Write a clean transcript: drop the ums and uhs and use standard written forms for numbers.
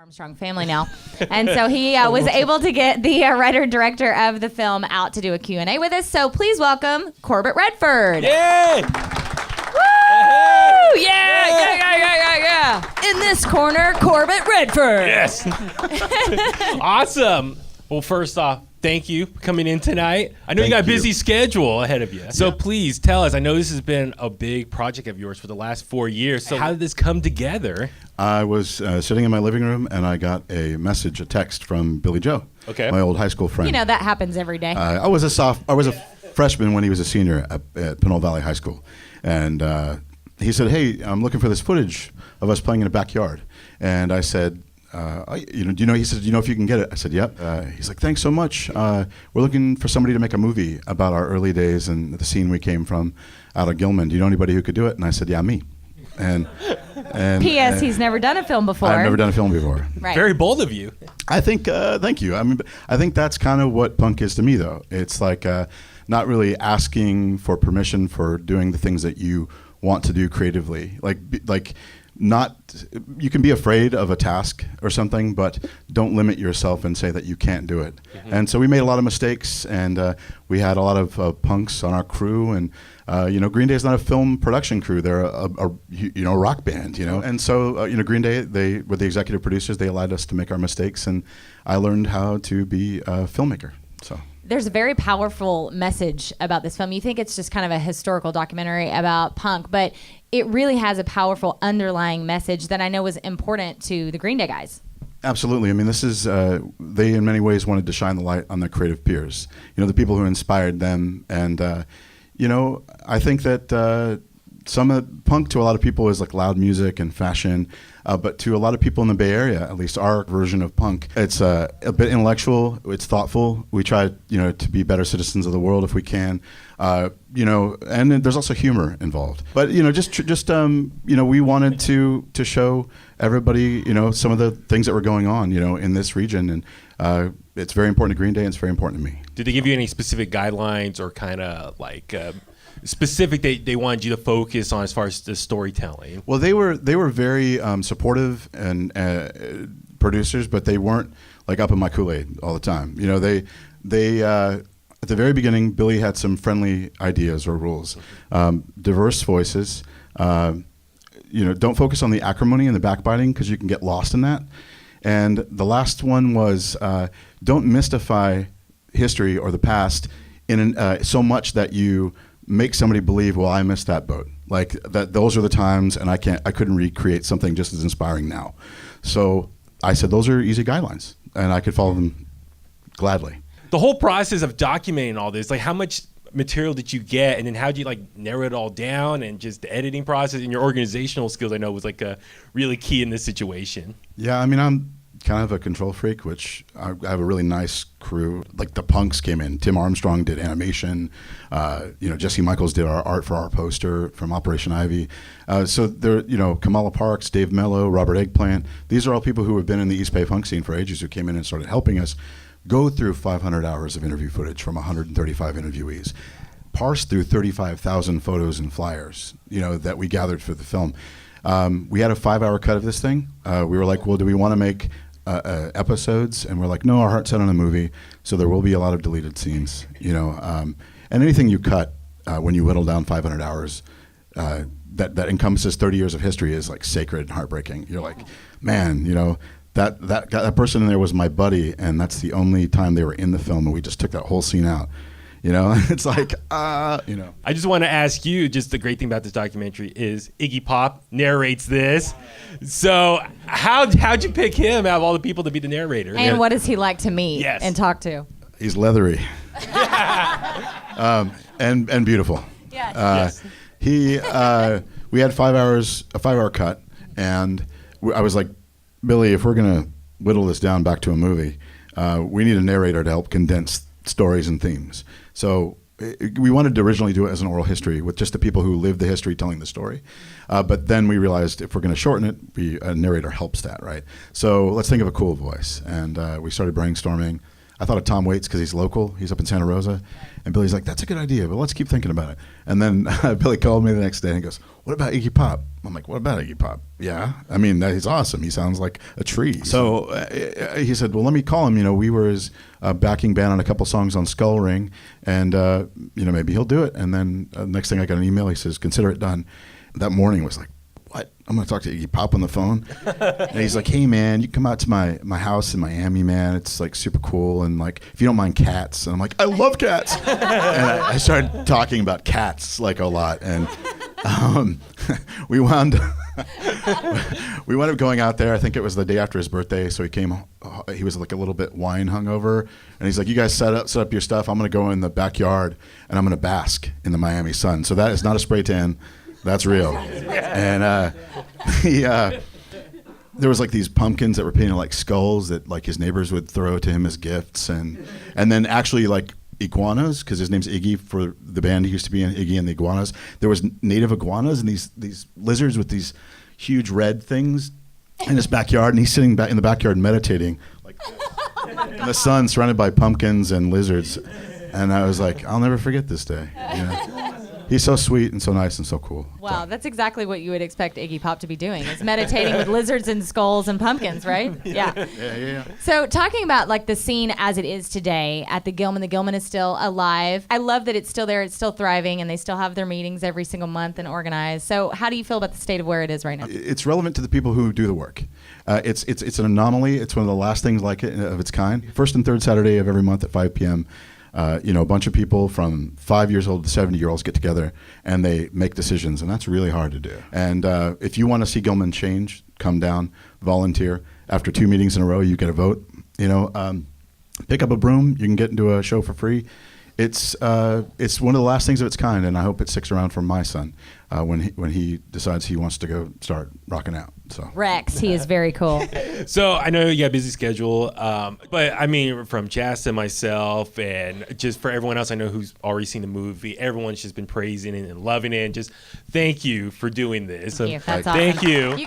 Armstrong family now. And so he was able to get the writer-director of the film out to do a Q&A with us. So please welcome Corbett Redford. Yay! Woo! Yeah. In this corner, Corbett Redford. Yes. Awesome. Well, first off, thank you for coming in tonight. I know you got a busy schedule ahead of you. So please tell us, I know this has been a big project of yours for the last 4 years. So how did this come together? I was sitting in my living room and I got a text from Billie Joe, my old high school friend. You know, that happens every day. I was a freshman when he was a senior at Pinole Valley High School. And he said, "Hey, I'm looking for this footage of us playing in a backyard." And I said, he said, "Do you know if you can get it?" I said, "Yep." He's like, "Thanks so much. We're looking for somebody to make a movie about our early days and the scene we came from out of Gilman. Do you know anybody who could do it?" And I said, "Yeah, me." And P.S. He's never done a film before. I've never done a film before. Right. Very bold of you. I think, thank you. I mean, I think that's kind of what punk is to me, though. It's like not really asking for permission for doing the things that you want to do creatively. You can be afraid of a task or something, but don't limit yourself and say that you can't do it. Mm-hmm. And so we made a lot of mistakes, and we had a lot of punks on our crew, and Green Day is not a film production crew; they're a rock band, And so Green Day, they were the executive producers. They allowed us to make our mistakes, and I learned how to be a filmmaker. So. There's a very powerful message about this film. You think it's just kind of a historical documentary about punk, but it really has a powerful underlying message that I know was important to the Green Day guys. Absolutely. I mean, this is, they in many ways wanted to shine the light on their creative peers, the people who inspired them. And, I think that punk to a lot of people is like loud music and fashion, but to a lot of people in the Bay Area, at least our version of punk, it's a bit intellectual, it's thoughtful. We try, to be better citizens of the world if we can, and there's also humor involved. But we wanted to show everybody, some of the things that were going on, in this region, and it's very important to Green Day, and it's very important to me. Did they give you any specific guidelines or kind of specific they wanted you to focus on as far as the storytelling? Well, they were very supportive and producers, but they weren't like up in my Kool-Aid all the time. They at the very beginning, Billy had some friendly ideas or rules. Diverse voices. Don't focus on the acrimony and the backbiting because you can get lost in that. And the last one was don't mystify history or the past so much that you make somebody believe, well, I missed that boat. Like that, those are the times, and I couldn't recreate something just as inspiring now. So I said those are easy guidelines, and I could follow them gladly. The whole process of documenting all this, how much material did you get, and then how did you narrow it all down, and just the editing process and your organizational skills? I know was really key in this situation. Yeah, I mean, I'm kind of a control freak, which I have a really nice crew. Like the punks came in. Tim Armstrong did animation. Jesse Michaels did our art for our poster from Operation Ivy. So there, Kamala Parks, Dave Mello, Robert Eggplant. These are all people who have been in the East Bay punk scene for ages, who came in and started helping us go through 500 hours of interview footage from 135 interviewees, parse through 35,000 photos and flyers, that we gathered for the film. We had a 5-hour cut of this thing. We were like, well, do we want to make episodes? And we're like, no, our heart's set on a movie, so there will be a lot of deleted scenes, and anything you cut when you whittle down 500 hours that encompasses 30 years of history is sacred and heartbreaking. You're like, man, that person in there was my buddy, and that's the only time they were in the film, and we just took that whole scene out. It's I just want to ask you, just the great thing about this documentary is Iggy Pop narrates this. So how'd you pick him out of all the people to be the narrator? And what is he like to meet and talk to? He's leathery. And beautiful. Yes. We had a 5-hour cut, and I was like, Billy, if we're going to whittle this down back to a movie, we need a narrator to help condense stories and themes. So we wanted to originally do it as an oral history with just the people who lived the history telling the story. But then we realized if we're going to shorten it, a narrator helps that, right? So let's think of a cool voice. And we started brainstorming. I thought of Tom Waits because he's local. He's up in Santa Rosa. And Billy's like, that's a good idea, but let's keep thinking about it. And then Billy called me the next day and he goes, what about Iggy Pop? I'm like, what about Iggy Pop? Yeah. I mean, he's awesome. He sounds like a tree. So he said, well, let me call him. You know, we were his backing band on a couple songs on Skull Ring, and, you know, maybe he'll do it. And then next thing I got an email, he says, consider it done. That morning was like, what? I'm going to talk to Iggy Pop on the phone. And he's like, hey, man, you come out to my house in Miami, man. It's like super cool. And like, if you don't mind cats. And I'm like, I love cats. And I started talking about cats like a lot. And we wound up going out there. I think it was the day after his birthday. So he was like a little bit wine hungover. And he's like, you guys set up your stuff. I'm going to go in the backyard and I'm going to bask in the Miami sun. So that is not a spray tan. That's real. And there was like these pumpkins that were painted like skulls that like his neighbors would throw to him as gifts, and then actually like iguanas, because his name's Iggy for the band he used to be in, Iggy and the Iguanas. There was native iguanas and these lizards with these huge red things in his backyard, and he's sitting back in the backyard meditating like this, in the sun, surrounded by pumpkins and lizards. And I was like, I'll never forget this day. You know? He's so sweet and so nice and so cool. Wow, that's exactly what you would expect Iggy Pop to be doing, is meditating with lizards and skulls and pumpkins, right? Yeah. Yeah. So talking about like the scene as it is today at the Gilman is still alive. I love that it's still there, it's still thriving, and they still have their meetings every single month and organize. So how do you feel about the state of where it is right now? It's relevant to the people who do the work. It's an anomaly. It's one of the last things like it of its kind. First and third Saturday of every month at 5 p.m. You know, a bunch of people from 5 years old to 70-year-olds get together and they make decisions, and that's really hard to do. And if you want to see Gilman change, come down, volunteer. After 2 meetings in a row, you get a vote. You know, pick up a broom. You can get into a show for free. It's one of the last things of its kind, and I hope it sticks around for my son when he decides he wants to go start rocking out. So Rex, he is very cool. So I know you got a busy schedule, but I mean, from Chasta and myself, and just for everyone else I know who's already seen the movie, everyone's just been praising it and loving it. And just thank you for doing this. Thank you. That's Thank awesome. you. You guys